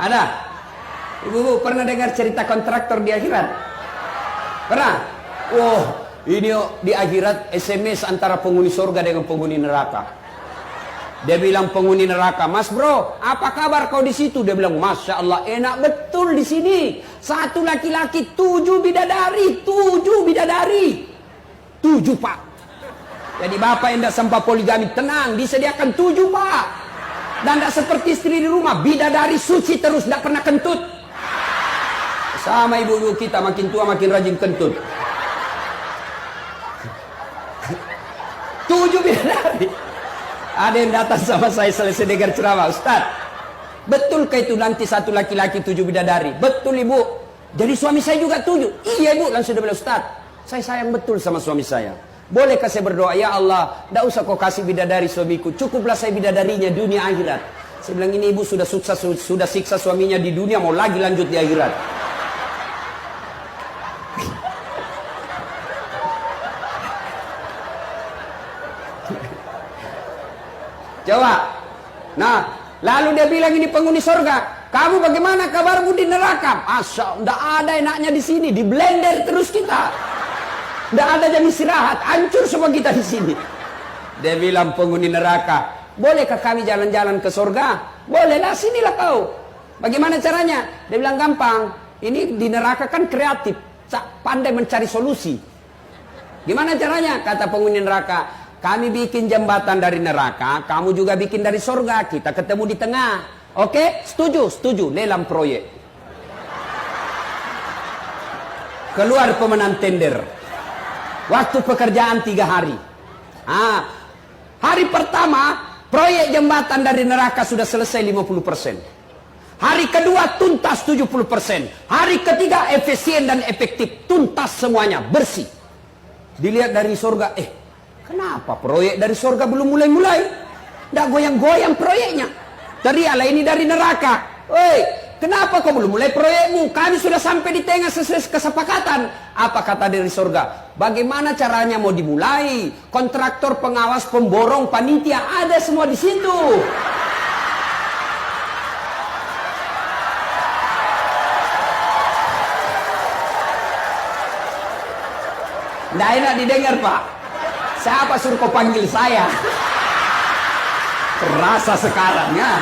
Ada? Ibu-ibu pernah dengar cerita kontraktor di akhirat? Pernah? Wah, ini di akhirat SMS antara penghuni surga dengan penghuni neraka. Dia bilang penghuni neraka, "Mas bro, apa kabar kau di situ?" Dia bilang, "Masya Allah, enak betul di sini. Satu laki-laki, 7 bidadari, 7 bidadari, 7 pak." Jadi bapak yang tidak sempat poligami, tenang, disediakan 7 pak. Dan tidak seperti istri di rumah, bidadari suci terus, tidak pernah kentut. Sama ibu-ibu kita, makin tua makin rajin kentut. 7 bidadari. Ada yang datang sama saya selesai dengar ceramah, "Ustaz, betulkah itu nanti satu laki-laki 7 bidadari?" "Betul ibu." "Jadi suami saya juga 7?" "Iya ibu." Langsung dia bilang, "Ustaz, saya sayang betul sama suami saya. Bolehkah saya berdoa, ya Allah, tidak usah kau kasih bidadari suamiku, cukuplah saya bidadarinya dunia akhirat." Saya bilang, ini ibu sudah sukses, sudah siksa suaminya di dunia, mau lagi lanjut di akhirat. Coba. Nah, lalu dia bilang ini penghuni surga, "Kamu bagaimana kabarmu di neraka?" "Masya, tidak ada enaknya di sini, di blender terus kita. Tidak ada jam istirahat, hancur semua kita di sini." Dia bilang penghuni neraka, "Bolehkah kami jalan-jalan ke surga?" "Bolehlah, sinilah kau." "Bagaimana caranya?" Dia bilang, "Gampang. Ini di neraka kan kreatif, pandai mencari solusi." "Gimana caranya?" Kata penghuni neraka, "Kami bikin jembatan dari neraka, kamu juga bikin dari surga, kita ketemu di tengah. Oke? Setuju? Setuju. Lelang proyek." Keluar pemenang tender. Waktu pekerjaan 3 hari. Hari pertama, proyek jembatan dari neraka sudah selesai 50%. Hari kedua tuntas 70%. Hari ketiga efisien dan efektif, tuntas semuanya, bersih. Dilihat dari surga, kenapa proyek dari surga belum mulai-mulai? Tidak goyang-goyang proyeknya. Teriaklah ini dari neraka, "Woi, kenapa kau belum mulai proyekmu? Kami sudah sampai di tengah sesuai kesepakatan." Apa kata dari surga? "Bagaimana caranya mau dimulai? Kontraktor, pengawas, pemborong, panitia, ada semua di situ." Tidak enak didengar, Pak. Siapa suruh kau panggil saya? Terasa sekarang ya.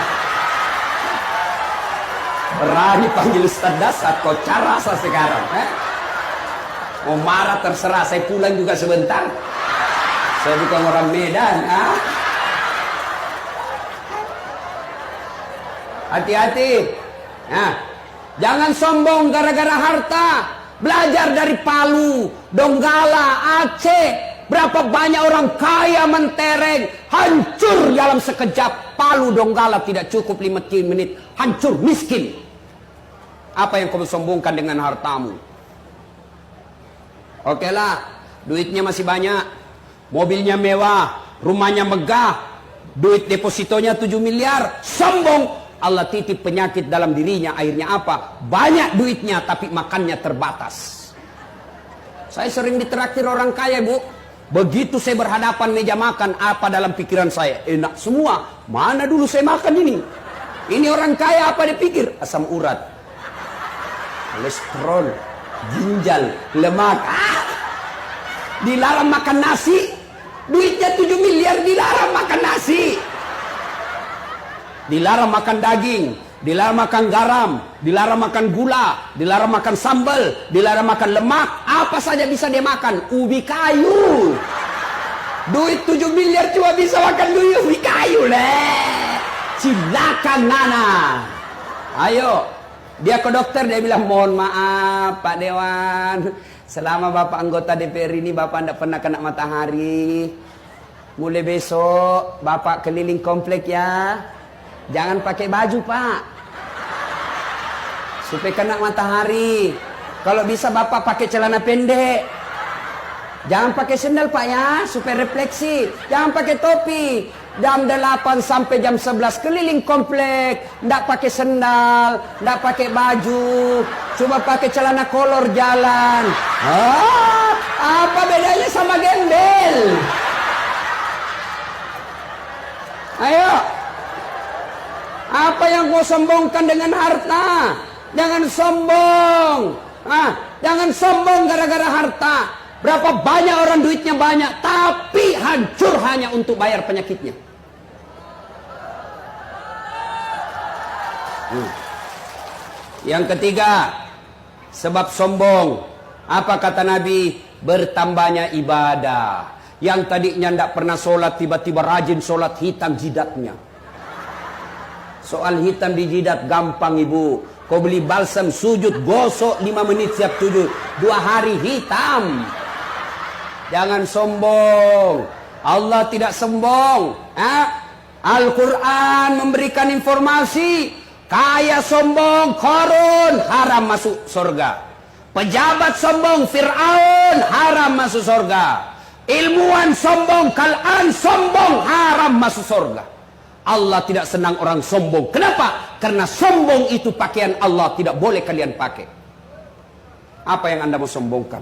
Berani panggil Ustaz Dasar, kau rasa sekarang. Mau marah terserah, saya pulang juga sebentar. Saya bukan orang Medan. Hati-hati. Jangan sombong gara-gara harta. Belajar dari Palu, Donggala, Aceh. Berapa banyak orang kaya mentereng, hancur dalam sekejap. Palu, Donggala tidak cukup 5 menit, hancur, miskin. Apa yang kau sombongkan dengan hartamu? Oke lah, duitnya masih banyak, mobilnya mewah, rumahnya megah, duit depositonya 7 miliar, sombong. Allah titip penyakit dalam dirinya, akhirnya apa? Banyak duitnya tapi makannya terbatas. Saya sering ditraktir orang kaya, Bu. Begitu saya berhadapan meja makan, apa dalam pikiran saya? Enak semua. Mana dulu saya makan ini? Ini orang kaya apa dia pikir? Asam urat, kolesterol, ginjal, lemak. Dilarang makan nasi. Duitnya 7 miliar dilarang makan nasi. Dilarang makan daging, dilarang makan garam, dilarang makan gula, dilarang makan sambal, dilarang makan lemak. Apa saja bisa dia makan? Ubi kayu. Duit 7 miliar cuma bisa makan ubi kayu leh. Silakan Nana. Ayo. Dia ke dokter, dia bilang, "Mohon maaf Pak Dewan, selama Bapak anggota DPR ini Bapak tidak pernah kena matahari. Mulai besok Bapak keliling komplek ya. Jangan pakai baju Pak, supaya kena matahari. Kalau bisa Bapak pakai celana pendek. Jangan pakai sendal Pak ya, supaya refleksi. Jangan pakai topi. Jam 8 sampai jam 11 keliling komplek. Nggak pakai sendal, nggak pakai baju, cuma pakai celana kolor jalan." Apa bedanya sama gembel? Ayo. Apa yang kau sombongkan dengan harta? Jangan sombong. Jangan sombong gara-gara harta. Berapa banyak orang duitnya banyak, tapi hancur hanya untuk bayar penyakitnya. Yang ketiga, sebab sombong. Apa kata Nabi? Bertambahnya ibadah. Yang tadinya tidak pernah sholat, tiba-tiba rajin sholat, hitam jidatnya. Soal hitam di jidat gampang ibu. Kau beli balsam sujud, gosok 5 menit siap sujud. 2 hari hitam. Jangan sombong. Allah tidak sombong. Al-Quran memberikan informasi. Kaya sombong, Qarun haram masuk surga. Pejabat sombong, Fir'aun haram masuk surga. Ilmuwan sombong, Kal'an sombong haram masuk surga. Allah tidak senang orang sombong. Kenapa? Karena sombong itu pakaian Allah, tidak boleh kalian pakai. Apa yang Anda mau sombongkan?